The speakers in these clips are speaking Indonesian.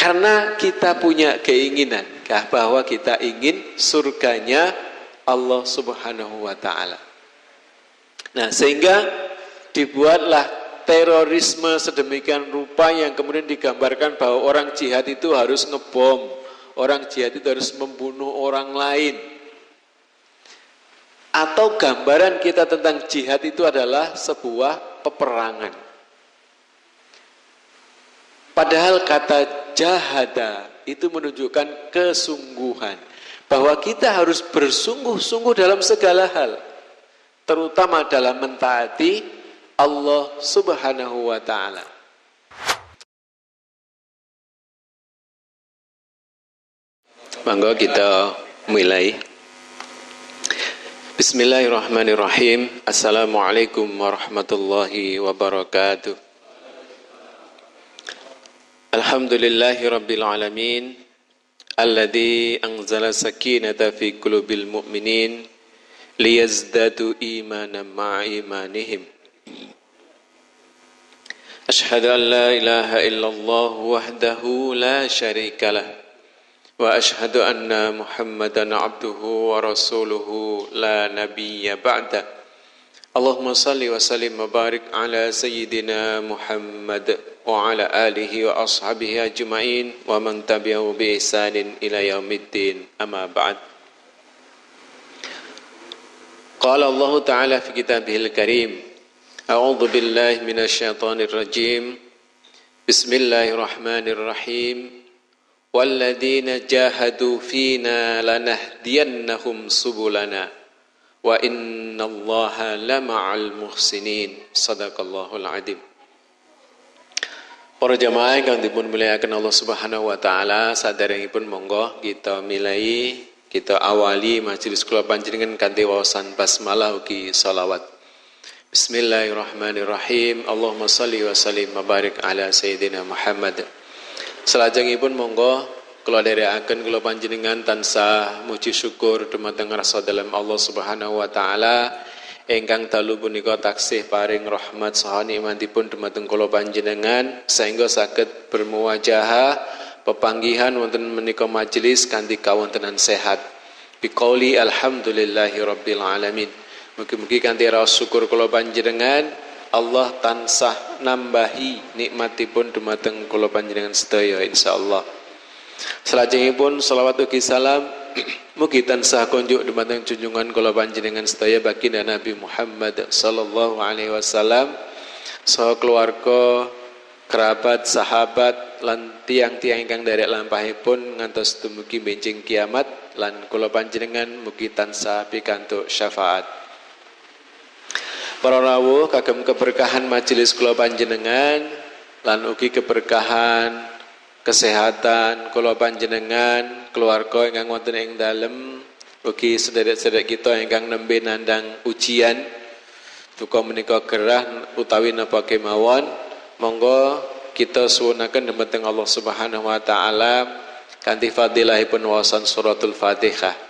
Karena kita punya keinginan bahwa kita ingin surganya Allah Subhanahu wa ta'ala. Nah, sehingga dibuatlah terorisme sedemikian rupa yang kemudian digambarkan bahwa orang jihad itu harus ngebom, orang jihad itu harus membunuh orang lain. Atau gambaran kita tentang jihad itu adalah sebuah peperangan. Padahal kata jahada itu menunjukkan kesungguhan, bahwa kita harus bersungguh-sungguh dalam segala hal, terutama dalam mentaati Allah Subhanahu wa ta'ala. Monggo kita mulai. Bismillahirrahmanirrahim. Assalamualaikum warahmatullahi wabarakatuh. Alhamdulillahi rabbil alamin, alladzi anzala sakinata fi qulubil mu'minin liyazdadu imanan ma'a imanihim. Ashhadu an la ilaha illallah wahdahu la syarika lah, wa ashhadu anna Muhammadan abduhu wa rasuluhu la nabiyya ba'da. Allahumma salli wa sallim wa barik ala sayyidina Muhammad wa ala alihi wa ashabihi ajma'in wa man tabi'ahu bi ihsanin ila yaumiddin, amma ba'd. Qala Allah ta'ala fi kitabihil karim, a'udzu billahi minasy syaithanir rajim. Bismillahirrahmanirrahim. Walladzina jahadu fina lanahdiyannahum subulana wa innallaha lama'al muhsinin. Sadaqallahul adzim. Para jamaah ingkang dipun mulyakaken Allah Subhanahu wa taala, saderengipun monggo kita milai, kita awali majelis kula panjenengan kanthi waosan basmalah ugi shalawat. Bismillahirrahmanirrahim. Allahumma shalli wa sallim wa barik ala sayyidina Muhammad. Salajengipun monggo kula dherekaken kula panjenengan tansah muji syukur dumateng rasa dalem Allah Subhanahu wa taala ingkang dalu punika taksih paring rahmat saha nikmatipun dumateng kula panjenengan sehingga saged bermuwajahah pepanggihan wonten menika majelis kanthi kawontenan sehat. Biqauli alhamdulillahi rabbil alamin. Mugi-mugi kanthi raos syukur kula panjenengan Allah tansah nambahi nikmatipun dumateng kula panjenengan sedaya insyaallah. Salajengipun selawat ugi salam mugi tansah kunjuk dumateng junjungan kula panjenengan sedaya baginda Nabi Muhammad sallallahu alaihi wasallam saha keluarga, kerabat, sahabat lan tiang-tiang ingkang derek lampahipun ngantos dumugi benjing kiamat lan kula panjenengan mugi tansah pikantuk syafaat. Para rawuh kagem keberkahan majelis kula panjenengan lan ugi keberkahan kesehatan kula panjenengan, keluarga ingkang wonten ing dalem, ugi sedherek-sedherek kita ingkang nembe nandhang ujian duka menika gerah utawi napa kemawon, monggo kita suwunaken dumateng Allah Subhanahu wa taala kanthi fadilahipun waosan suratul Fatihah.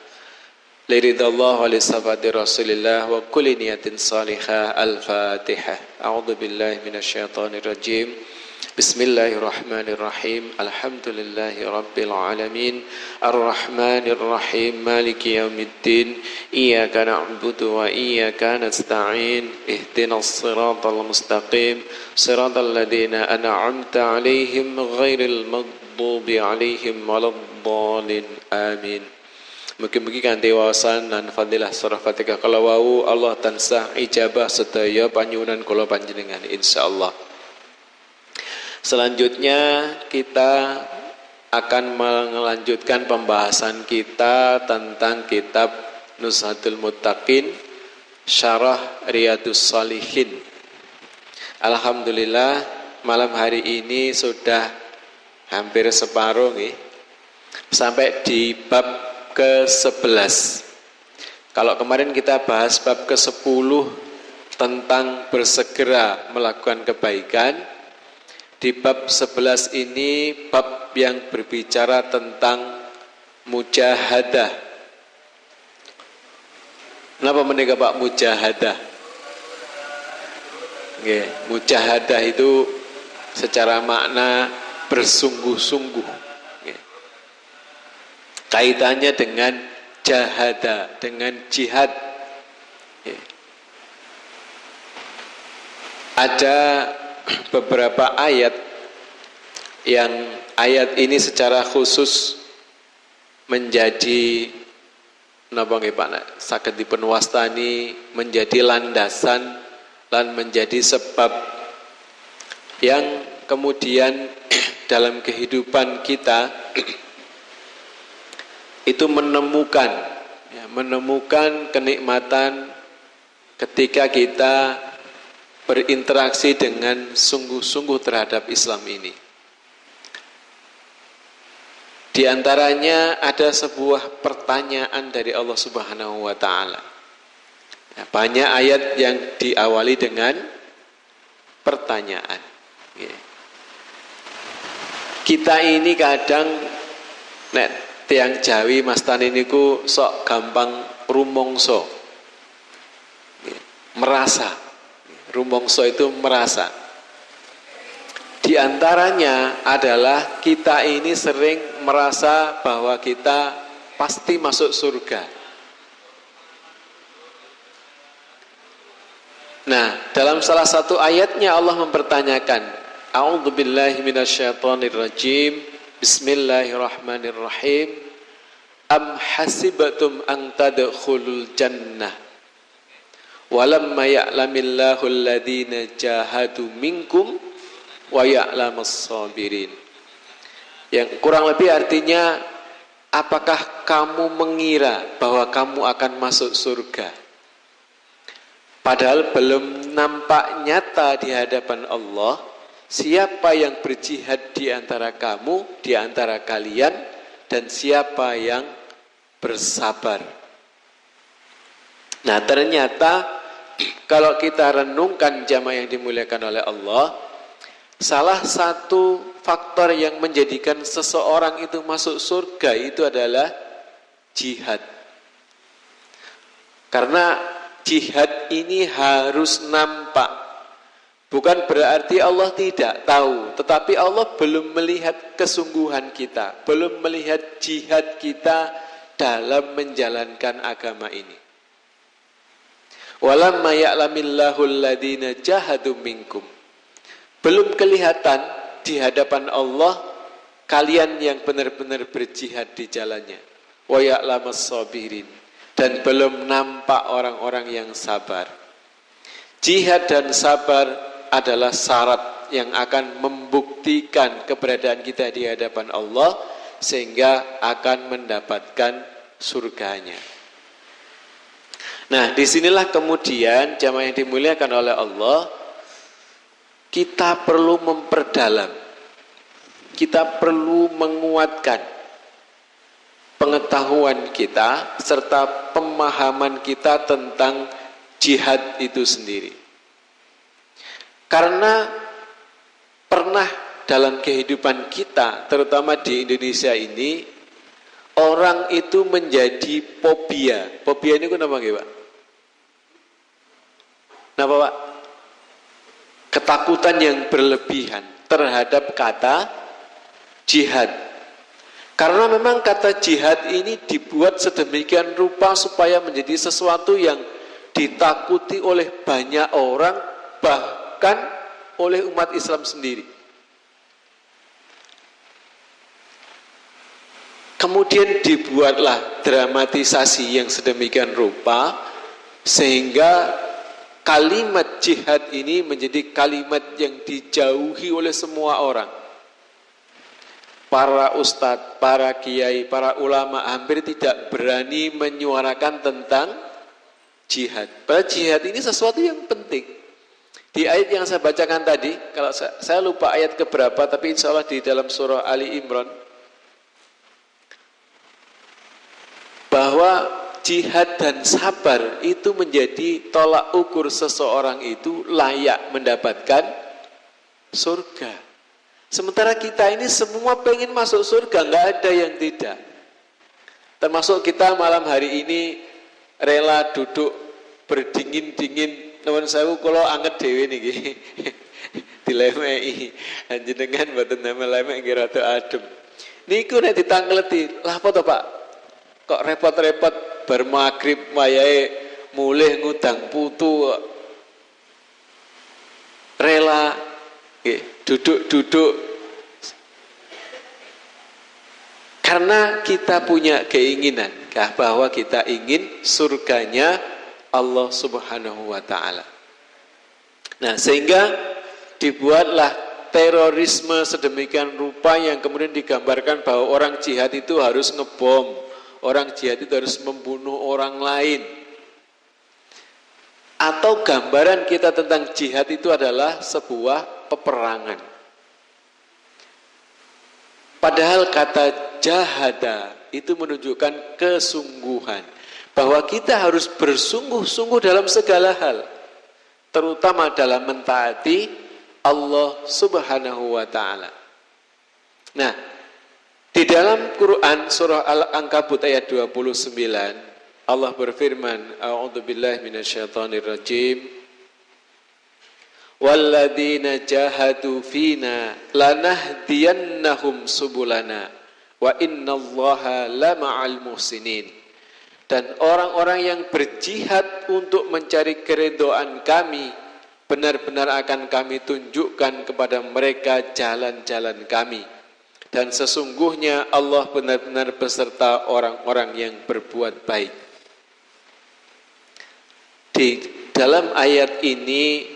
Liridallah wa lisafati Rasulillah wa kulli niyatin salihah. Al-Fatihah. A'udzu billahi minasyaitonir rajim. Bismillahirrahmanirrahim. Alhamdulillahi rabbil alamin. Ar-Rahmanir Rahim. Maliki yaumiddin. Iyyaka na'budu wa iyyaka nasta'in. Ihdinas siratal mustaqim. Siratal ladzina an'amta 'alaihim ghairil maghdubi 'alaihim waladdallin. Amin. Mugi-mugi kanthi waosan lan fadilah surah Fatihah kala wau Allah tansah ijabah sedaya panyuwunan kula panjenengan insyaallah. Selanjutnya kita akan melanjutkan pembahasan kita tentang kitab Nuzhatul Muttaqin Syarah Riyadhus Shalihin. Alhamdulillah malam hari ini sudah hampir separuh nggih. Sampai di bab ke-11. Kalau kemarin kita bahas bab ke-10 tentang bersegera melakukan kebaikan, di bab 11 ini bab yang berbicara tentang mujahadah. Kenapa menikah Pak mujahadah? Mujahadah itu secara makna bersungguh-sungguh. Kaitannya dengan jahada, dengan jihad. Ada beberapa ayat yang ayat ini secara khusus menjadi napa nggih Pak, saged dipunwastani menjadi landasan lan menjadi sebab yang kemudian dalam kehidupan kita itu menemukan kenikmatan ketika kita berinteraksi dengan sungguh-sungguh terhadap Islam ini. Di antaranya ada sebuah pertanyaan dari Allah Subhanahu wa taala. Banyak ayat yang diawali dengan pertanyaan. Kita ini kadang tiang Jawi Mas Tani niku sok gampang rumongso. Merasa. Rumongso itu merasa. Di antaranya adalah kita ini sering merasa bahwa kita pasti masuk surga. Nah, dalam salah satu ayatnya Allah mempertanyakan, A'udzubillahi minasyaitonirrajim, Bismillahirrahmanirrahim, Am hasibatum an tadkhulul jannah walamma ya'lamillahu alladhina jahadu minkum wa ya'lamas sabirin. Yang kurang lebih artinya, apakah kamu mengira bahwa kamu akan masuk surga padahal belum nampak nyata di hadapan Allah siapa yang berjihad di antara kamu, di antara kalian, dan siapa yang bersabar. Nah, ternyata kalau kita renungkan jamaah yang dimuliakan oleh Allah, salah satu faktor yang menjadikan seseorang itu masuk surga itu adalah jihad. Karena jihad ini harus nampak. Bukan berarti Allah tidak tahu, tetapi Allah belum melihat kesungguhan kita, belum melihat jihad kita dalam menjalankan agama ini. Walamma ya'lamillahu alladhina jahadu minkum. Belum kelihatan di hadapan Allah kalian yang benar-benar berjihad di jalannya. Wa ya'lamas sabirin. Dan belum nampak orang-orang yang sabar. Jihad dan sabar adalah syarat yang akan membuktikan keberadaan kita di hadapan Allah sehingga akan mendapatkan surganya. Nah, disinilah kemudian jamaah yang dimuliakan oleh Allah, kita perlu memperdalam, kita perlu menguatkan pengetahuan kita serta pemahaman kita tentang jihad itu sendiri. Karena pernah dalam kehidupan kita, terutama di Indonesia ini, orang itu menjadi fobia. Fobia ini kenapa nggih, Pak? Kenapa, Pak? Ketakutan yang berlebihan terhadap kata jihad. Karena memang kata jihad ini dibuat sedemikian rupa supaya menjadi sesuatu yang ditakuti oleh banyak orang, bahkan oleh umat Islam sendiri. Kemudian dibuatlah dramatisasi yang sedemikian rupa sehingga kalimat jihad ini menjadi kalimat yang dijauhi oleh semua orang. Para ustadz, para kiai, para ulama hampir tidak berani menyuarakan tentang jihad. Padahal jihad ini sesuatu yang penting. Di ayat yang saya bacakan tadi, kalau saya lupa ayat keberapa, tapi insya Allah di dalam surah Ali Imran, bahwa jihad dan sabar itu menjadi tolak ukur seseorang itu layak mendapatkan surga. Sementara kita ini semua pengen masuk surga, nggak ada yang tidak. Termasuk kita malam hari ini rela duduk berdingin-dingin. Nuwun sewu kula anget dhewe niki. dilemei panjenengan mboten damel lemek nggih rada adem. Niku nek ditangkleti, lah apa to Pak? Kok repot-repot bar magrib wayahe mulih ngudang putu rela duduk-duduk karena kita punya keinginan bahwa kita ingin surganya Allah Subhanahu wa taala. Nah, sehingga dibuatlah terorisme sedemikian rupa yang kemudian digambarkan bahwa orang jihad itu harus ngebom, orang jihad itu harus membunuh orang lain. Atau gambaran kita tentang jihad itu adalah sebuah peperangan. Padahal kata jahada itu menunjukkan kesungguhan, bahwa kita harus bersungguh-sungguh dalam segala hal, terutama dalam mentaati Allah Subhanahu wa taala. Nah, di dalam Quran surah Al-Ankabut ayat 29 Allah berfirman, a'udzubillahi minasyaitonirrajim, walladzina jahadu fina lanahdiyannahum subulana wa innallaha lama'al muhsinin. Dan orang-orang yang berjihad untuk mencari keridhaan kami, benar-benar akan kami tunjukkan kepada mereka jalan-jalan kami. Dan sesungguhnya Allah benar-benar beserta orang-orang yang berbuat baik. Di dalam ayat ini,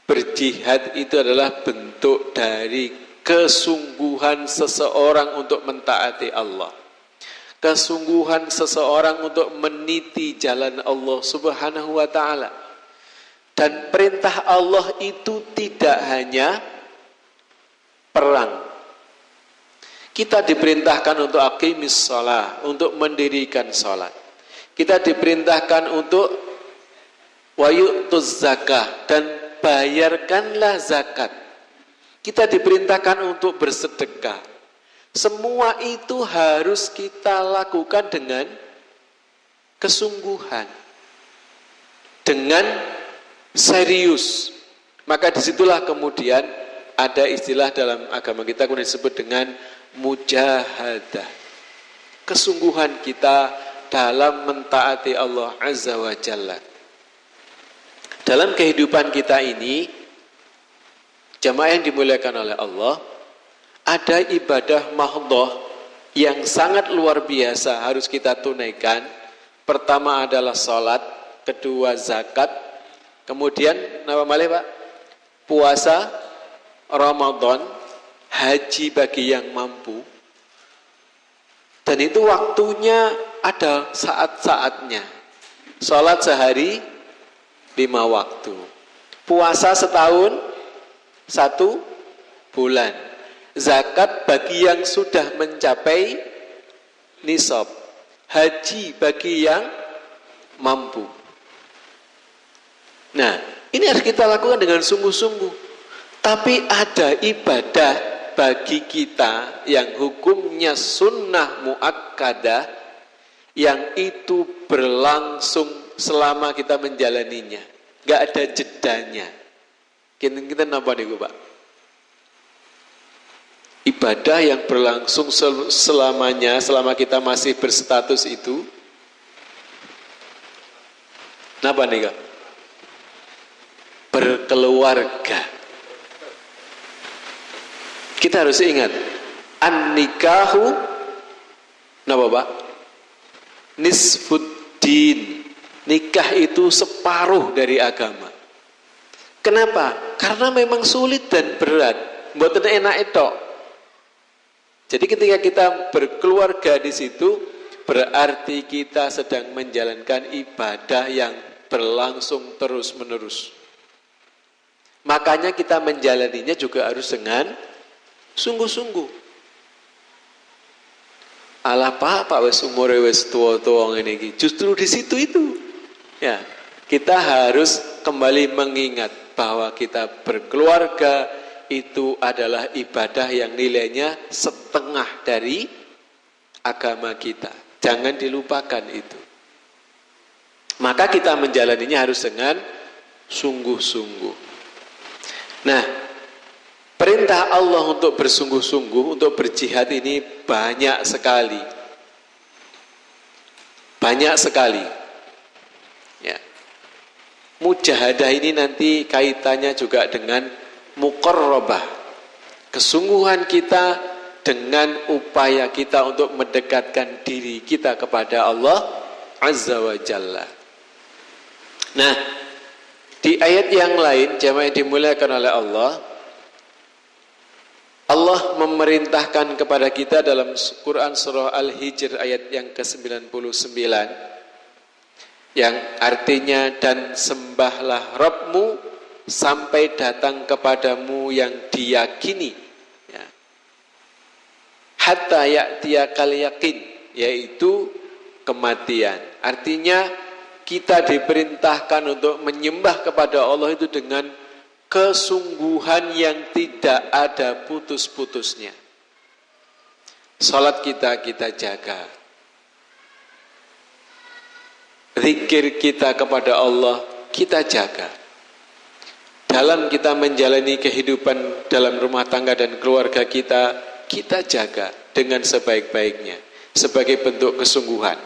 berjihad itu adalah bentuk dari kesungguhan seseorang untuk mentaati Allah, kesungguhan seseorang untuk meniti jalan Allah Subhanahu wa taala. Dan perintah Allah itu tidak hanya perang. Kita diperintahkan untuk aqimis shalah, untuk mendirikan salat. Kita diperintahkan untuk wayu'tuz zakah, dan bayarkanlah zakat. Kita diperintahkan untuk bersedekah. Semua itu harus kita lakukan dengan kesungguhan, dengan serius. Maka disitulah kemudian ada istilah dalam agama kita kemudian disebut dengan mujahadah. Kesungguhan kita dalam mentaati Allah Azza wa Jalla. Dalam kehidupan kita ini, jamaah yang dimuliakan oleh Allah, ada ibadah mahdhah yang sangat luar biasa harus kita tunaikan. Pertama adalah salat, kedua zakat, kemudian apa malih Pak? Puasa, Ramadan, haji bagi yang mampu. Dan itu waktunya ada saat-saatnya. Salat sehari 5 waktu. Puasa setahun 1 bulan. Zakat bagi yang sudah mencapai nisab. Haji bagi yang mampu. Nah, ini harus kita lakukan dengan sungguh-sungguh. Tapi ada ibadah bagi kita yang hukumnya sunnah muakkadah, yang itu berlangsung selama kita menjalaninya, nggak ada jedanya. Kita napa niku Pak? Ibadah yang berlangsung selamanya, selama kita masih berstatus itu, napa nih Kak? Berkeluarga. Kita harus ingat, an-nikahu napa Pak? Nisfuddin. Nikah itu separuh dari agama. Kenapa? Karena memang sulit dan berat. Mboten enak itu. Jadi ketika kita berkeluarga di situ, berarti kita sedang menjalankan ibadah yang berlangsung terus-menerus. Makanya kita menjalaninya juga harus dengan sungguh-sungguh. Alah Pak wis umure wis tua-tua ngene iki. Justru di situ itu. Ya, kita harus kembali mengingat bahwa kita berkeluarga itu adalah ibadah yang nilainya setengah dari agama kita. Jangan dilupakan itu. Maka kita menjalaninya harus dengan sungguh-sungguh. Nah, Perintah Allah untuk bersungguh-sungguh, untuk berjihad ini banyak sekali. Banyak sekali. Ya. Mujahadah ini nanti kaitannya juga dengan muqarrabah. Kesungguhan kita dengan upaya kita untuk mendekatkan diri kita kepada Allah Azza wa Jalla. Nah, di ayat yang lain, jamaah yang dimuliakan oleh Allah, Allah memerintahkan kepada kita dalam Quran surah Al-Hijr ayat yang ke-99 yang artinya, dan sembahlah Rabbmu sampai datang kepadamu yang diyakini, ya, hatta ya'tiyakal yakin, yaitu kematian. Artinya kita diperintahkan untuk menyembah kepada Allah itu dengan kesungguhan yang tidak ada putus-putusnya. Salat kita jaga. Zikir kita kepada Allah kita jaga. Dalam kita menjalani kehidupan dalam rumah tangga dan keluarga kita jaga dengan sebaik-baiknya sebagai bentuk kesungguhan.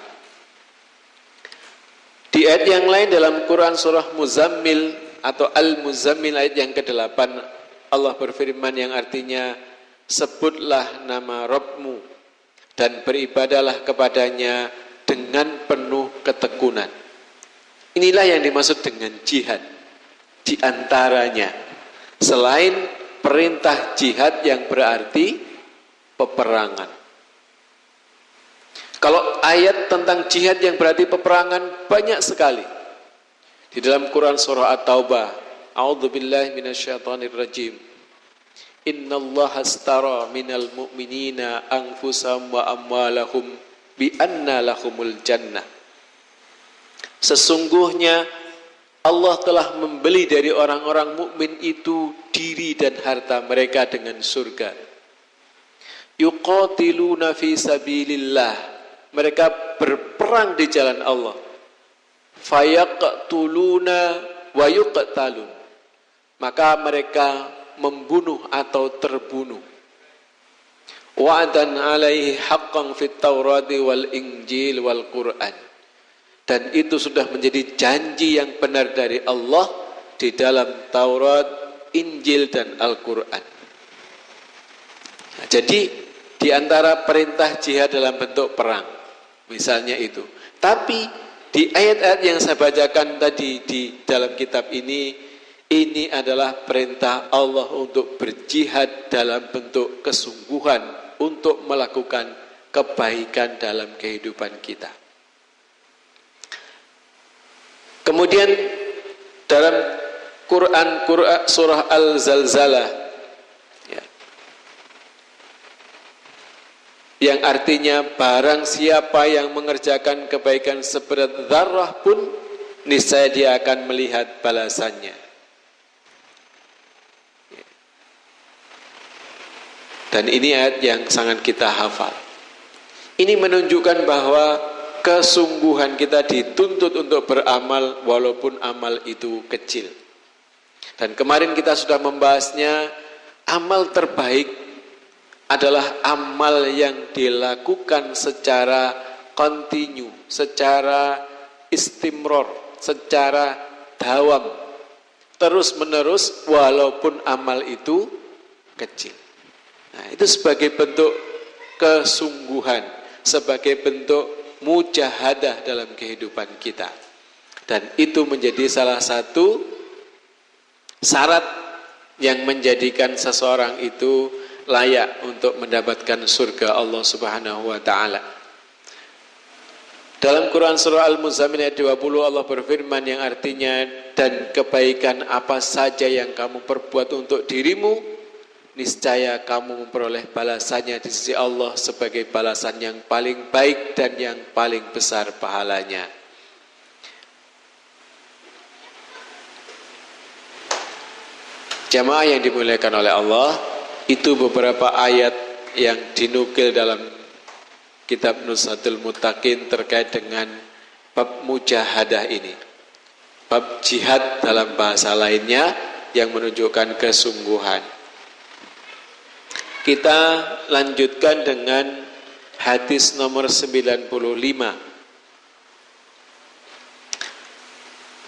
Di ayat yang lain dalam Quran surah Muzammil atau Al-Muzammil ayat yang ke-8, Allah berfirman yang artinya, sebutlah nama Rabbmu dan beribadalah kepadanya dengan penuh ketekunan. Inilah yang dimaksud dengan jihad. Di antaranya, selain perintah jihad yang berarti peperangan. Kalau ayat tentang jihad yang berarti peperangan banyak sekali. Di dalam Quran surah At-Taubah, a'udzubillahi minasyaitonirrajim. Innallaha astara minal mu'minina anfusahum wa amwalahum bi anna lahumul jannah. Sesungguhnya Allah telah membeli dari orang-orang mukmin itu diri dan harta mereka dengan surga. Yuqatiluna fi sabilillah. Mereka berperang di jalan Allah. Fayaqtuluna wa yuqtalun. Maka mereka membunuh atau terbunuh. Wa'dan alaihi haqqan fit Taurati wal Injil wal Quran. Dan itu sudah menjadi janji yang benar dari Allah di dalam Taurat, Injil dan Al-Quran. Nah, jadi di antara perintah jihad dalam bentuk perang, misalnya itu. Tapi di ayat-ayat yang saya bacakan tadi di dalam kitab ini adalah perintah Allah untuk berjihad dalam bentuk kesungguhan untuk melakukan kebaikan dalam kehidupan kita. Kemudian dalam Quran surah Al-Zalzalah, ya, yang artinya barang siapa yang mengerjakan kebaikan seberat zarrah pun niscaya dia akan melihat balasannya. Dan ini ayat yang sangat kita hafal. Ini menunjukkan bahwa kesungguhan kita dituntut untuk beramal walaupun amal itu kecil. Dan kemarin kita sudah membahasnya, amal terbaik adalah amal yang dilakukan secara kontinu, secara istimror, secara dawam, terus menerus walaupun amal itu kecil. Nah, itu sebagai bentuk kesungguhan, sebagai bentuk mujahadah dalam kehidupan kita. Dan itu menjadi salah satu syarat yang menjadikan seseorang itu layak untuk mendapatkan surga Allah Subhanahu wa taala. Dalam Quran surah Al-Muzammil ayat 20 Allah berfirman yang artinya, dan kebaikan apa saja yang kamu perbuat untuk dirimu, niscaya kamu memperoleh balasannya di sisi Allah sebagai balasan yang paling baik dan yang paling besar pahalanya. Jamaah yang dimuliakan oleh Allah, itu beberapa ayat yang dinukil dalam kitab Nushatul Muttaqin terkait dengan bab mujahadah ini. Bab jihad dalam bahasa lainnya yang menunjukkan kesungguhan. Kita lanjutkan dengan hadis nomor 95.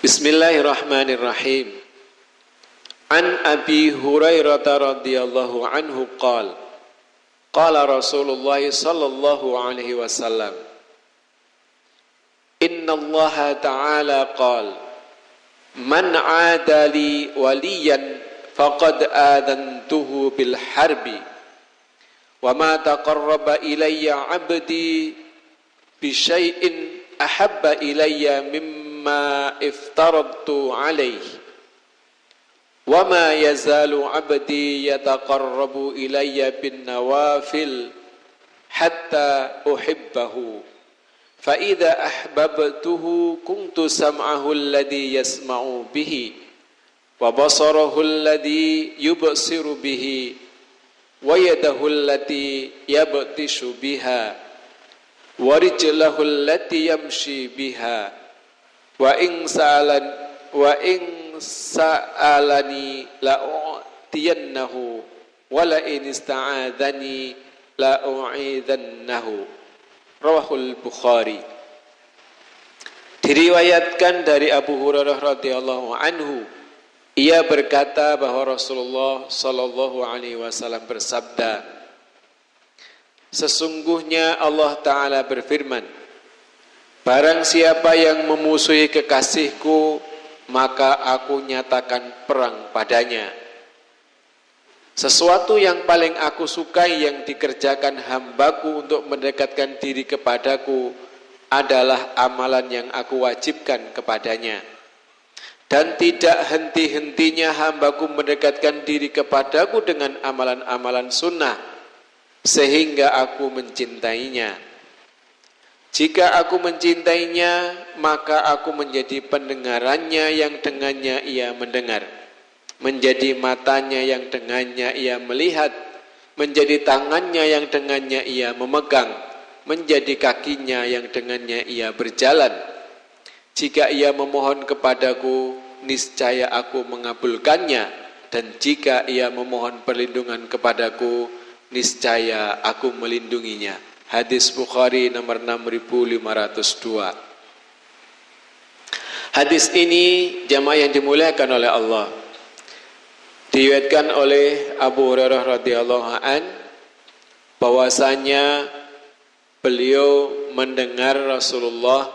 Bismillahirrahmanirrahim. An Abi Hurairah radhiyallahu anhu qala qala Rasulullah sallallahu alaihi wasallam Inna Allah ta'ala qala man 'ada li waliyan faqad adantuhu bil harbi wa ma taqarraba ilayya 'abdi bi syai'in ahabba ilayya mimma iftaradtu 'alaihi wa ma yazalu 'abdi yataqarrabu ilayya bin nawafil hatta uhibbahu fa idza ahbabtuhu kuntu sam'ahu alladhi yasma'u bihi wa basarahu alladhi yubsiru bihi wa yadahu allati yabtishu biha wa rijlahu allati yamshi biha wa in sa'alani la'u'tiyannahu wa la in ista'adhani la'u'idhannahu. Rawahul Bukhari. Diriwayatkan dari Abu Hurairah radhiyallahu anhu, ia berkata bahwa Rasulullah sallallahu alaihi wasallam bersabda, sesungguhnya Allah Ta'ala berfirman, barang siapa yang memusuhi kekasihku, maka aku nyatakan perang padanya. Sesuatu yang paling aku sukai yang dikerjakan hambaku untuk mendekatkan diri kepadaku adalah amalan yang aku wajibkan kepadanya. Dan tidak henti-hentinya hambaku mendekatkan diri kepadaku dengan amalan-amalan sunnah, sehingga aku mencintainya. Jika aku mencintainya, maka aku menjadi pendengarannya yang dengannya ia mendengar, menjadi matanya yang dengannya ia melihat, menjadi tangannya yang dengannya ia memegang, menjadi kakinya yang dengannya ia berjalan. Jika ia memohon kepadaku, niscaya aku mengabulkannya, dan jika ia memohon perlindungan kepadaku, niscaya aku melindunginya. Hadis Bukhari nomor 6502. Hadis ini jamaah yang dimuliakan oleh Allah, diriwayatkan oleh Abu Hurairah radhiyallahu an, bahwasanya beliau mendengar Rasulullah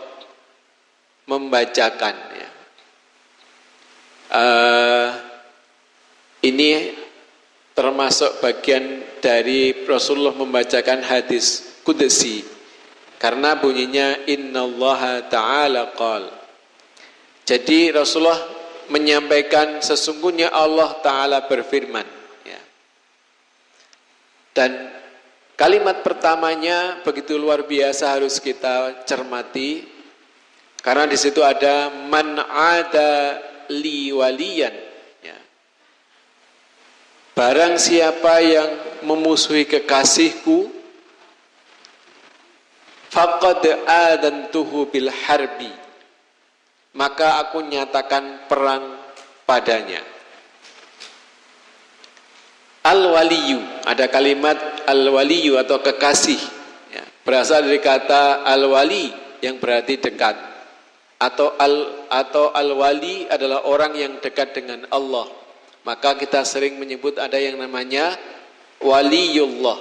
membacakan ya. Ini termasuk bagian dari Rasulullah membacakan hadis Qudsi, karena bunyinya innallaha ta'ala qala. Jadi Rasulullah menyampaikan sesungguhnya Allah Ta'ala berfirman ya. Dan kalimat pertamanya begitu luar biasa, harus kita cermati, karena di situ ada man ada li waliyan ya. Barang siapa yang memusuhi kekasihku, faqad adantuhu bil harbi, maka aku nyatakan perang padanya. Al-waliyu, ada kalimat al-waliyu atau kekasih ya, berasal dari kata al-wali yang berarti dekat, atau al-wali adalah orang yang dekat dengan Allah. Maka kita sering menyebut ada yang namanya waliyullah,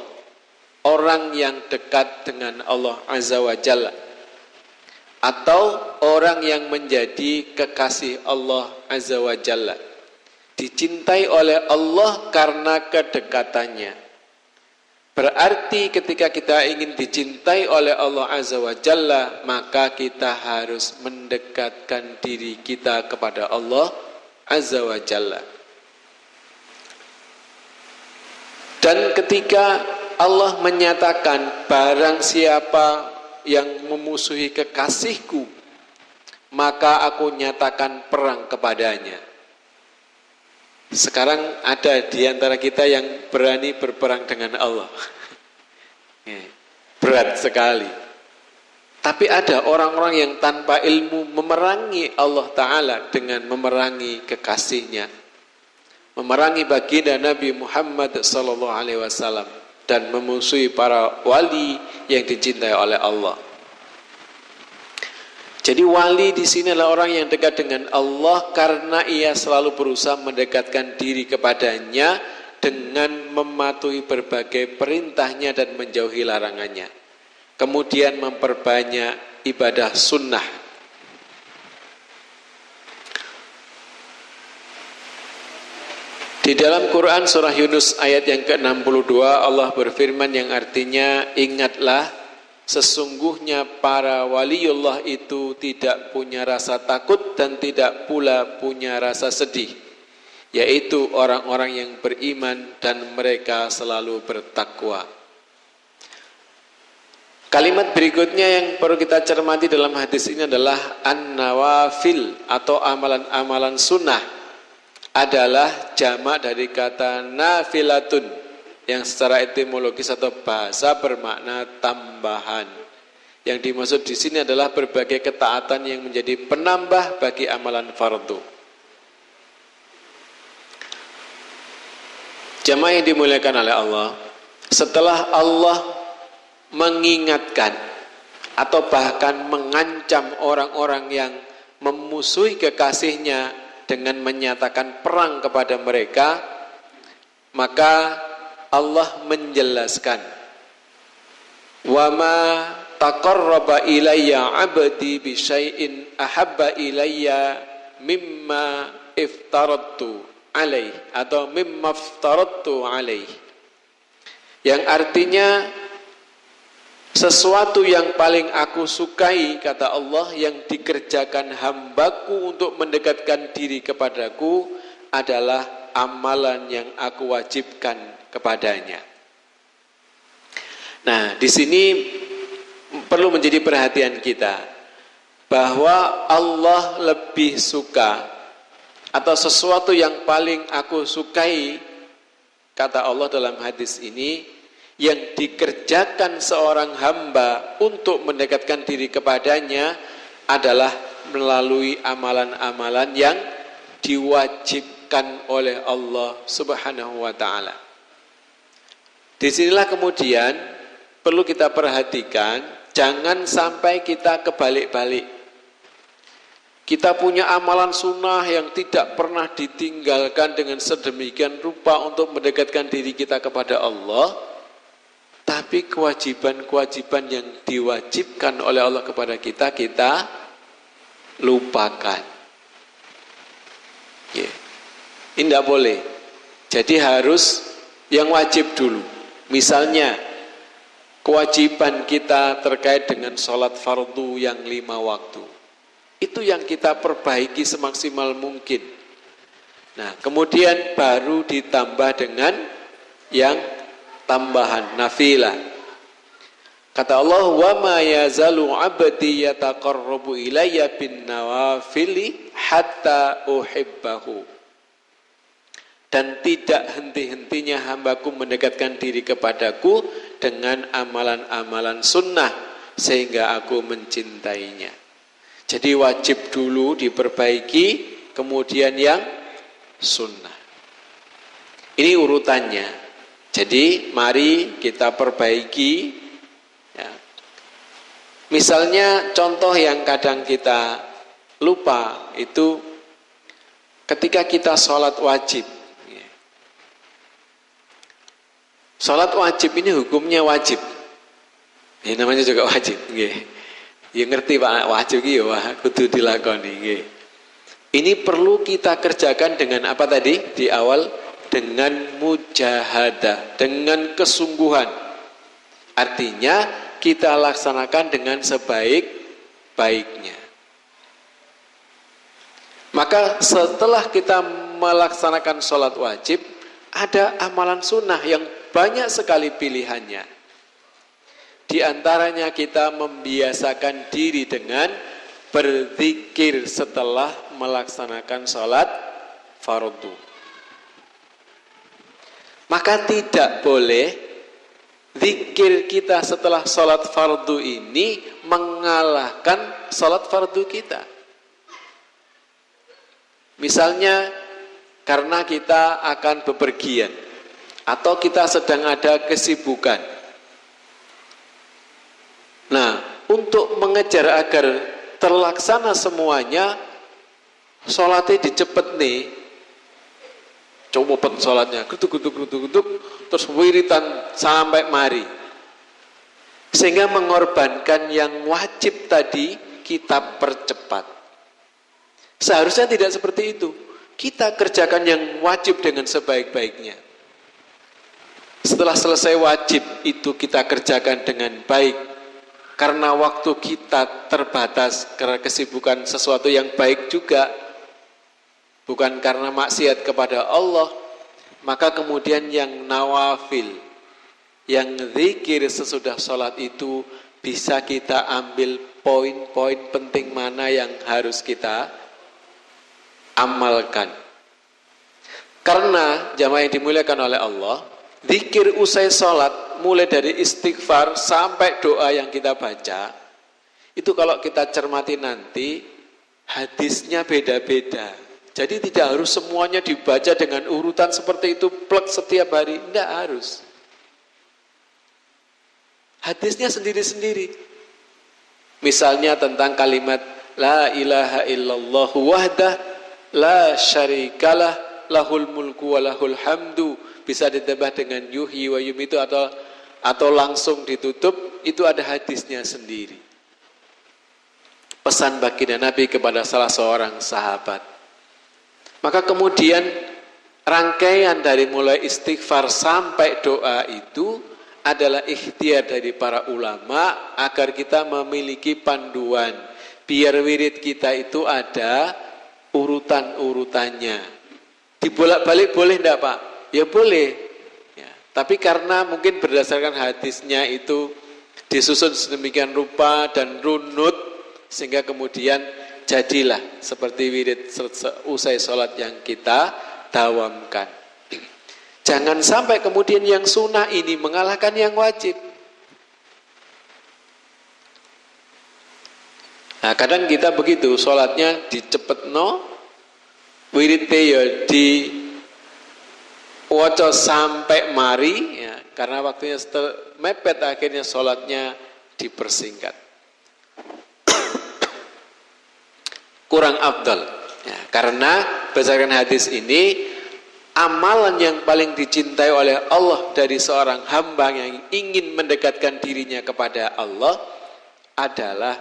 orang yang dekat dengan Allah Azza wa Jalla, atau orang yang menjadi kekasih Allah Azza wa Jalla, dicintai oleh Allah karena kedekatannya. Berarti ketika kita ingin dicintai oleh Allah Azza wa Jalla, maka kita harus mendekatkan diri kita kepada Allah Azza wa Jalla. Dan ketika Allah menyatakan barang siapa yang memusuhi kekasihku, maka aku nyatakan perang kepadanya. Sekarang ada di antara kita yang berani berperang dengan Allah. Berat sekali. Tapi ada orang-orang yang tanpa ilmu memerangi Allah Ta'ala dengan memerangi kekasihnya, memerangi baginda Nabi Muhammad sallallahu alaihi wasallam dan memusuhi para wali yang dicintai oleh Allah. Jadi wali di sini adalah orang yang dekat dengan Allah karena ia selalu berusaha mendekatkan diri kepadanya dengan mematuhi berbagai perintahnya dan menjauhi larangannya. Kemudian memperbanyak ibadah sunnah. Di dalam Quran surah Yunus ayat yang ke-62 Allah berfirman yang artinya, ingatlah sesungguhnya para waliullah itu tidak punya rasa takut dan tidak pula punya rasa sedih, yaitu orang-orang yang beriman dan mereka selalu bertakwa. Kalimat berikutnya yang perlu kita cermati dalam hadis ini adalah an-nawafil atau amalan-amalan sunnah adalah jamak dari kata nafilatun yang secara etimologis atau bahasa bermakna tambahan. Yang dimaksud di sini adalah berbagai ketaatan yang menjadi penambah bagi amalan fardu. Jamaah yang dimuliakan oleh Allah, setelah Allah mengingatkan atau bahkan mengancam orang-orang yang memusuhi kekasihnya dengan menyatakan perang kepada mereka, maka Allah menjelaskan, wa ma taqarraba ilayya 'abdi bi syai'in ahabba ilayya mimma iftaradtu alaih atau mimma aftaradtu alaih, yang artinya sesuatu yang paling aku sukai, kata Allah, yang dikerjakan hambaku untuk mendekatkan diri kepadaku adalah amalan yang aku wajibkan kepadanya. Nah, di sini perlu menjadi perhatian kita bahwa Allah lebih suka atau sesuatu yang paling aku sukai, kata Allah dalam hadis ini, yang dikerjakan seorang hamba untuk mendekatkan diri kepadanya adalah melalui amalan-amalan yang diwajibkan oleh Allah Subhanahu wa ta'ala. Disinilah kemudian perlu kita perhatikan, jangan sampai kita kebalik-balik. Kita punya amalan sunnah yang tidak pernah ditinggalkan dengan sedemikian rupa untuk mendekatkan diri kita kepada Allah, tapi kewajiban-kewajiban yang diwajibkan oleh Allah kepada kita, kita lupakan. Ini tidak boleh. Jadi harus yang wajib dulu. Misalnya, kewajiban kita terkait dengan sholat fardu yang 5 waktu. Itu yang kita perbaiki semaksimal mungkin. Nah, kemudian baru ditambah dengan yang tambahan, nafilah. Kata Allah, wa ma yazalu 'abdi yataqarrabu ilayya bin nawafili hatta uhibbahu. Dan tidak henti-hentinya hambaku mendekatkan diri kepadaku dengan amalan-amalan sunnah sehingga aku mencintainya. Jadi wajib dulu diperbaiki, kemudian yang sunnah. Ini urutannya. Jadi mari kita perbaiki ya. Misalnya contoh yang kadang kita lupa itu ketika kita sholat wajib ya. Sholat wajib ini hukumnya wajib ya, namanya juga wajib ya. Ya ngerti Pak, wajib ya wah kudu dilakoni ya. Ini perlu kita kerjakan dengan apa tadi di awal? Dengan mujahadah, dengan kesungguhan. Artinya kita laksanakan dengan sebaik-baiknya. Maka setelah kita melaksanakan sholat wajib, ada amalan sunnah yang banyak sekali pilihannya. Di antaranya kita membiasakan diri dengan berzikir setelah melaksanakan sholat fardu. Maka tidak boleh zikir kita setelah sholat fardu ini mengalahkan sholat fardu kita. Misalnya karena kita akan bepergian atau kita sedang ada kesibukan. Nah, untuk mengejar agar terlaksana semuanya, sholatnya dicepet nih, coba sholatnya, kutuk, terus wiritan sampai mari. Sehingga mengorbankan yang wajib tadi kita percepat. Seharusnya tidak seperti itu. Kita kerjakan yang wajib dengan sebaik-baiknya. Setelah selesai wajib itu kita kerjakan dengan baik. Karena waktu kita terbatas, karena kesibukan sesuatu yang baik juga. Bukan karena maksiat kepada Allah. Maka kemudian yang nawafil, yang zikir sesudah sholat itu bisa kita ambil poin-poin penting mana yang harus kita amalkan. Karena jamaah yang dimuliakan oleh Allah, zikir usai sholat mulai dari istighfar sampai doa yang kita baca, itu kalau kita cermati nanti hadisnya beda-beda. Jadi tidak harus semuanya dibaca dengan urutan seperti itu plek setiap hari, tidak harus. Hadisnya sendiri-sendiri. Misalnya tentang kalimat la ilaha illallah wahdah la syarikalah lahul mulku wa lahul hamdu, bisa ditambah dengan yuhyi wa yumitu atau langsung ditutup, itu ada hadisnya sendiri. Pesan baginda Nabi kepada salah seorang sahabat. Maka kemudian rangkaian dari mulai istighfar sampai doa itu adalah ikhtiar dari para ulama agar kita memiliki panduan, biar wirid kita itu ada urutan-urutannya. Dibolak-balik boleh enggak Pak? Ya boleh ya, tapi karena mungkin berdasarkan hadisnya itu disusun sedemikian rupa dan runut, sehingga kemudian jadilah seperti wirid usai sholat yang kita dawamkan. Jangan sampai kemudian yang sunnah ini mengalahkan yang wajib. Nah, kadang kita begitu, sholatnya dicepetno, wiridnya ya di waca sampai mari, ya, karena waktunya mepet, akhirnya sholatnya dipersingkat. Kurang afdal. Ya, karena berdasarkan hadis ini, amalan yang paling dicintai oleh Allah dari seorang hamba yang ingin mendekatkan dirinya kepada Allah adalah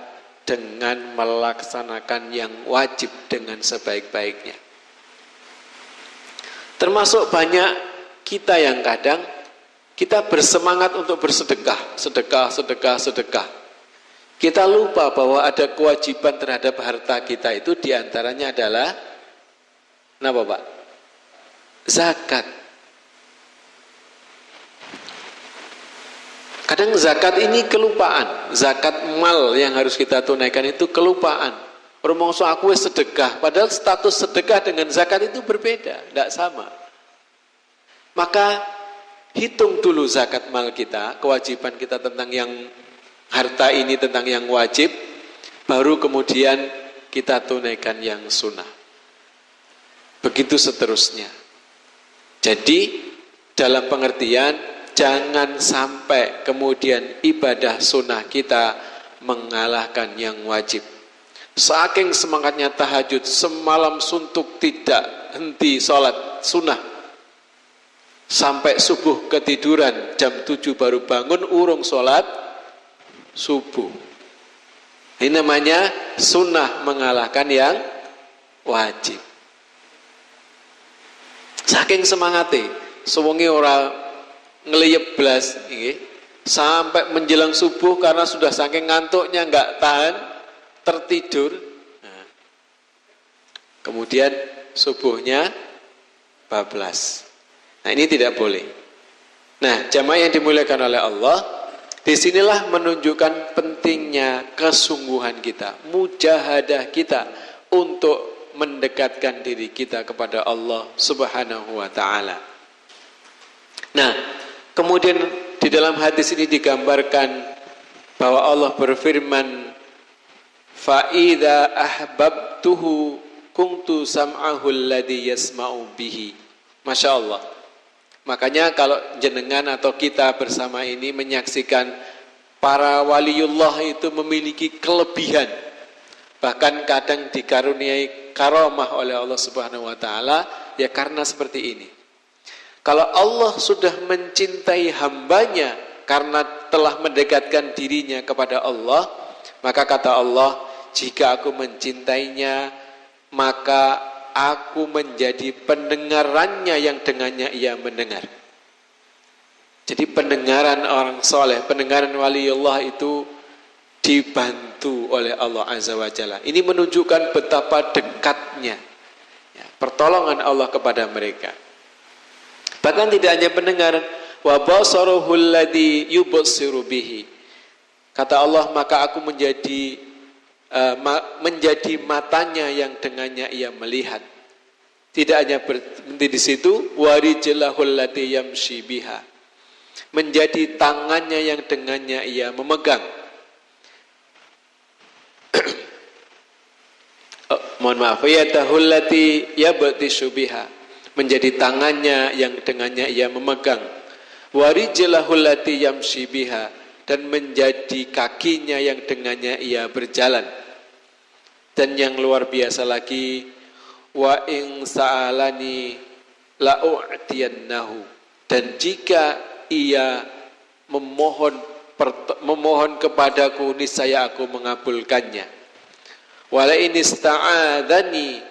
dengan melaksanakan yang wajib dengan sebaik-baiknya. Termasuk banyak kita yang kadang kita bersemangat untuk bersedekah, sedekah. Kita lupa bahwa ada kewajiban terhadap harta kita itu, diantaranya adalah apa Pak? Zakat. Kadang zakat ini kelupaan. Zakat mal yang harus kita tunaikan itu kelupaan. Rumongso aku sedekah, padahal status sedekah dengan zakat itu berbeda, tidak sama. Maka hitung dulu zakat mal kita, kewajiban kita tentang yang harta ini, tentang yang wajib, baru kemudian kita tunaikan yang sunnah. Begitu seterusnya. Jadi dalam pengertian jangan sampai kemudian ibadah sunnah kita mengalahkan yang wajib. Saking semangatnya tahajud, semalam suntuk tidak henti sholat sunnah, sampai subuh ketiduran, jam 7 baru bangun urung sholat subuh. Ini namanya sunnah mengalahkan yang wajib. Saking semangatnya, sewengi ora ngeliyep blas, sampai menjelang subuh karena sudah saking ngantuknya nggak tahan, tertidur. Nah, kemudian subuhnya bablas. Nah, ini tidak boleh. Nah, jamaah yang dimuliakan oleh Allah, disinilah menunjukkan pentingnya kesungguhan kita, mujahadah kita untuk mendekatkan diri kita kepada Allah Subhanahu wa ta'ala. Nah, kemudian di dalam hadis ini digambarkan bahwa Allah berfirman, fa idza ahbabtuhu kuntu sam'ahu alladhi yasma'u bihi. Masya Allah. Makanya kalau jenengan atau kita bersama ini menyaksikan para waliullah itu memiliki kelebihan, bahkan kadang dikaruniai karamah oleh Allah Subhanahu wa taala, ya karena seperti ini. Kalau Allah sudah mencintai hambanya karena telah mendekatkan dirinya kepada Allah, maka kata Allah, jika aku mencintainya, maka aku menjadi pendengarannya yang dengannya ia mendengar. Jadi pendengaran orang soleh, pendengaran waliullah itu dibantu oleh Allah Azza wa Jalla. Ini menunjukkan betapa dekatnya pertolongan Allah kepada mereka. Bahkan tidak hanya pendengaran, wa basaruhu alladhi yubsiru bihi. Kata Allah, maka aku menjadi matanya yang dengannya ia melihat. Tidak hanya berhenti di situ, warijlahul lati yamshi biha, menjadi tangannya yang dengannya ia memegang. Mohon maaf, yadahul lati yabtishu biha, menjadi tangannya yang dengannya ia memegang. Warijlahul lati yamshi biha, dan menjadi kakinya yang dengannya ia berjalan. Dan yang luar biasa lagi, wa in sa'alani la'u'tiyannahu, dan jika ia memohon kepadaku, niscaya aku mengabulkannya. Wa la in ista'adzani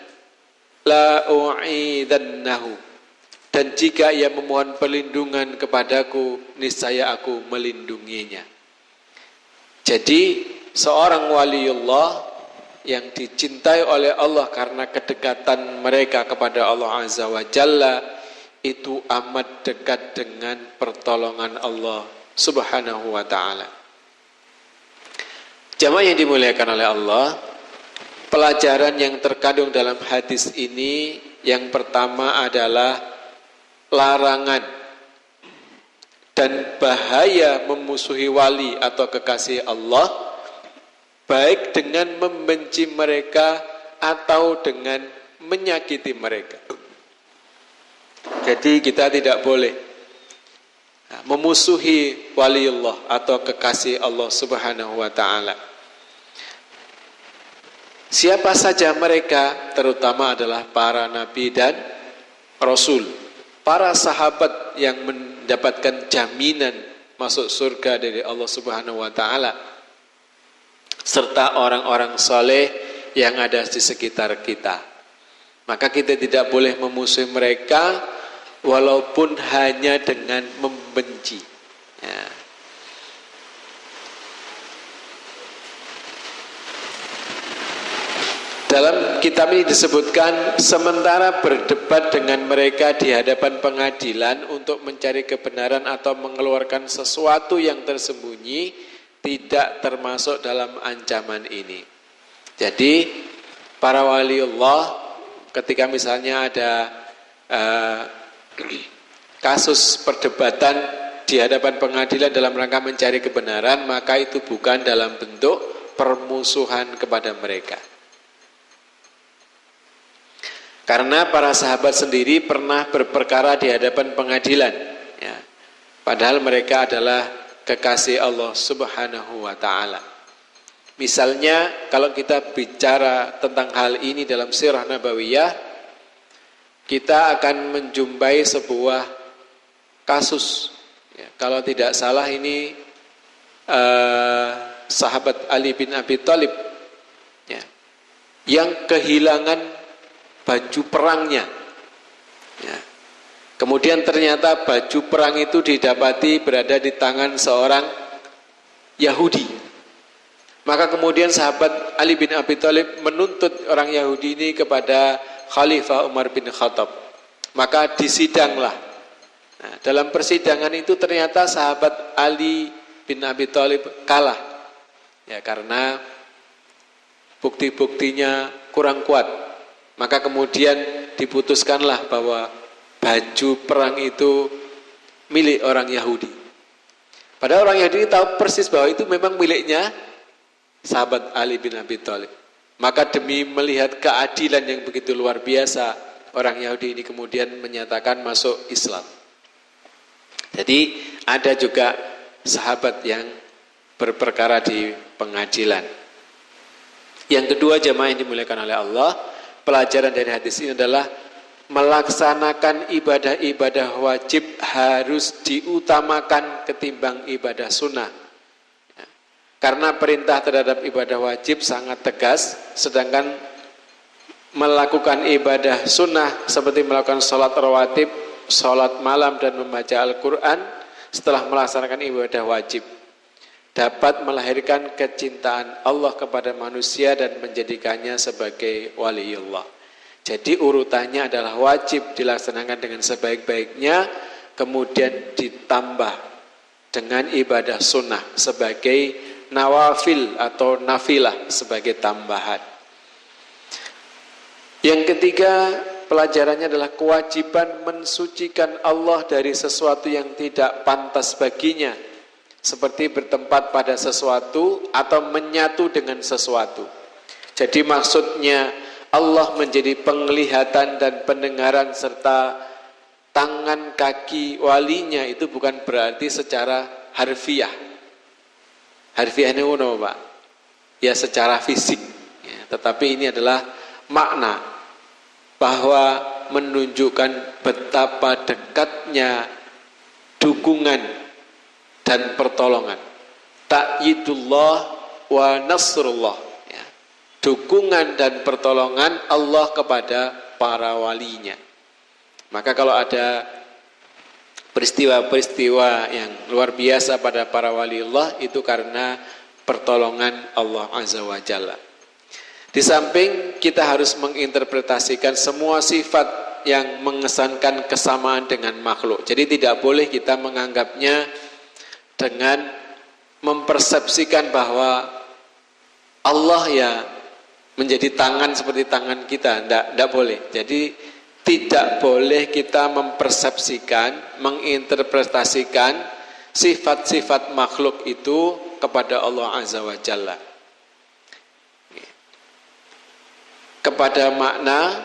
la'u'idannahu, dan jika ia memohon perlindungan kepadaku, niscaya aku melindunginya. Jadi seorang waliullah yang dicintai oleh Allah karena kedekatan mereka kepada Allah Azza wa Jalla, itu amat dekat dengan pertolongan Allah Subhanahu wa ta'ala. Jamaah yang dimuliakan oleh Allah, pelajaran yang terkandung dalam hadis ini, yang pertama adalah larangan dan bahaya memusuhi wali atau kekasih Allah, baik dengan membenci mereka atau dengan menyakiti mereka. Jadi kita tidak boleh memusuhi waliullah atau kekasih Allah Subhanahu wa ta'ala. Siapa saja mereka, terutama adalah para nabi dan rasul, para sahabat yang mendapatkan jaminan masuk surga dari Allah Subhanahu wa ta'ala, serta orang-orang soleh yang ada di sekitar kita. Maka kita tidak boleh memusuhi mereka, walaupun hanya dengan membenci. Ya. Dalam kitab ini disebutkan, sementara berdebat dengan mereka di hadapan pengadilan untuk mencari kebenaran atau mengeluarkan sesuatu yang tersembunyi, tidak termasuk dalam ancaman ini. Jadi para waliullah ketika misalnya ada kasus perdebatan di hadapan pengadilan dalam rangka mencari kebenaran, maka itu bukan dalam bentuk permusuhan kepada mereka. Karena para sahabat sendiri pernah berperkara di hadapan pengadilan, ya. Padahal mereka adalah kekasih Allah Subhanahu wa ta'ala. Misalnya kalau kita bicara tentang hal ini dalam sirah nabawiyah, kita akan menjumpai sebuah kasus, ya, kalau tidak salah ini sahabat Ali bin Abi Thalib, ya, yang kehilangan baju perangnya, ya. Kemudian ternyata baju perang itu didapati berada di tangan seorang Yahudi. Maka kemudian sahabat Ali bin Abi Thalib menuntut orang Yahudi ini kepada Khalifah Umar bin Khattab. Maka disidanglah. Nah, dalam persidangan itu ternyata sahabat Ali bin Abi Thalib kalah, ya, karena bukti-buktinya kurang kuat. Maka kemudian diputuskanlah bahwa baju perang itu milik orang Yahudi. Padahal orang Yahudi tahu persis bahwa itu memang miliknya sahabat Ali bin Abi Thalib. Maka demi melihat keadilan yang begitu luar biasa, orang Yahudi ini kemudian menyatakan masuk Islam. Jadi ada juga sahabat yang berperkara di pengadilan. Yang kedua, jamaah yang dimuliakan oleh Allah, pelajaran dari hadis ini adalah melaksanakan ibadah-ibadah wajib harus diutamakan ketimbang ibadah sunnah. Karena perintah terhadap ibadah wajib sangat tegas, sedangkan melakukan ibadah sunnah seperti melakukan sholat rawatib, sholat malam dan membaca Al-Quran setelah melaksanakan ibadah wajib dapat melahirkan kecintaan Allah kepada manusia dan menjadikannya sebagai waliullah. Jadi urutannya adalah wajib dilaksanakan dengan sebaik-baiknya, kemudian ditambah dengan ibadah sunnah sebagai nawafil atau nafilah sebagai tambahan. Yang ketiga, pelajarannya adalah kewajiban mensucikan Allah dari sesuatu yang tidak pantas baginya, seperti bertempat pada sesuatu atau menyatu dengan sesuatu. Jadi maksudnya Allah menjadi penglihatan dan pendengaran serta tangan kaki walinya itu bukan berarti secara harfiah. Harfiahnya apa, Pak? Ya secara fisik. Ya, tetapi ini adalah makna bahwa menunjukkan betapa dekatnya dukungan dan pertolongan. Ta'yidullah wa nasrullah. Ya. Dukungan dan pertolongan Allah kepada para walinya. Maka kalau ada peristiwa-peristiwa yang luar biasa pada para waliullah itu karena pertolongan Allah Azza wa Jalla. Di samping kita harus menginterpretasikan semua sifat yang mengesankan kesamaan dengan makhluk. Jadi tidak boleh kita menganggapnya dengan mempersepsikan bahwa Allah ya menjadi tangan seperti tangan kita. Tidak boleh. Jadi tidak boleh kita mempersepsikan, menginterpretasikan sifat-sifat makhluk itu kepada Allah Azza wa Jalla. Kepada makna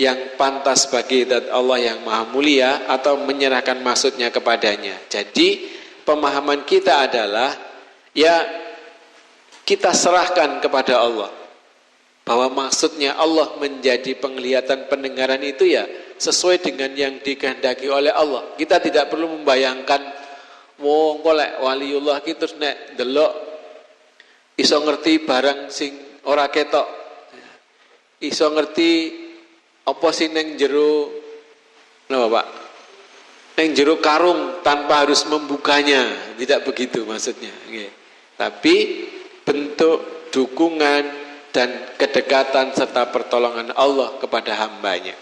yang pantas bagi zat Allah yang maha mulia atau menyerahkan maksudnya kepadanya. Jadi pemahaman kita adalah ya kita serahkan kepada Allah. Bahwa maksudnya Allah menjadi penglihatan pendengaran itu ya sesuai dengan yang dikehendaki oleh Allah. Kita tidak perlu membayangkan wong kolek waliullah ki terus nek delok iso ngerti barang sing ora ketok. Iso ngerti apa sing ning jero napa Pak? Ning jero karung tanpa harus membukanya. Tidak begitu maksudnya, nggih. Tapi bentuk dukungan dan kedekatan serta pertolongan Allah kepada hambanya.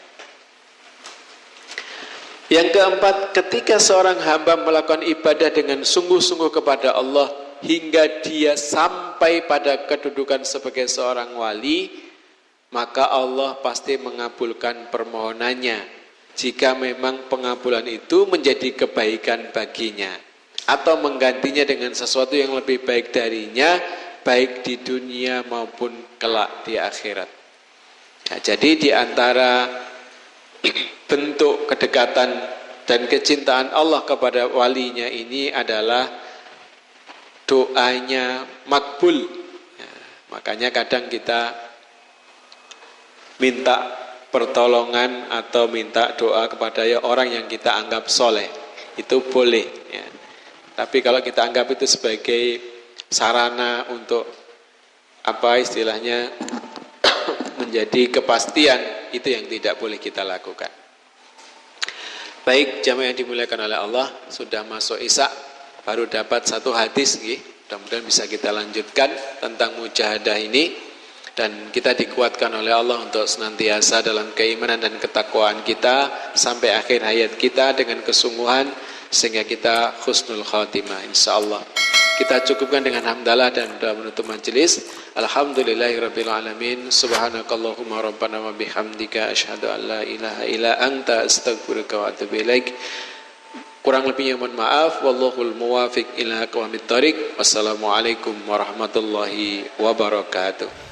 Yang keempat, ketika seorang hamba melakukan ibadah dengan sungguh-sungguh kepada Allah hingga dia sampai pada kedudukan sebagai seorang wali, maka Allah pasti mengabulkan permohonannya jika memang pengabulan itu menjadi kebaikan baginya atau menggantinya dengan sesuatu yang lebih baik darinya, baik di dunia maupun kelak di akhirat. Nah, jadi di antara bentuk kedekatan dan kecintaan Allah kepada walinya ini adalah doanya makbul. Ya, makanya kadang kita minta pertolongan atau minta doa kepada orang yang kita anggap soleh, itu boleh. Ya. Tapi kalau kita anggap itu sebagai sarana untuk apa istilahnya menjadi kepastian, itu yang tidak boleh kita lakukan. Baik, jamaah yang dimuliakan oleh Allah, sudah masuk Isya, baru dapat satu hadis, mudah-mudahan bisa kita lanjutkan tentang mujahadah ini, dan kita dikuatkan oleh Allah untuk senantiasa dalam keimanan dan ketakwaan kita sampai akhir hayat kita dengan kesungguhan sehingga kita husnul khatimah insyaallah. Kita cukupkan dengan hamdalah dan doa menutup majelis. Alhamdulillahirabbil alamin. Subhanakallahumma rabbana wa bihamdika asyhadu an la ilaha illa anta astaghfiruka wa atubu ilaik. Kurang lebihnya mohon maaf. Wallahul muwafiq ila aqwamit thoriq. Wassalamualaikum warahmatullahi wabarakatuh.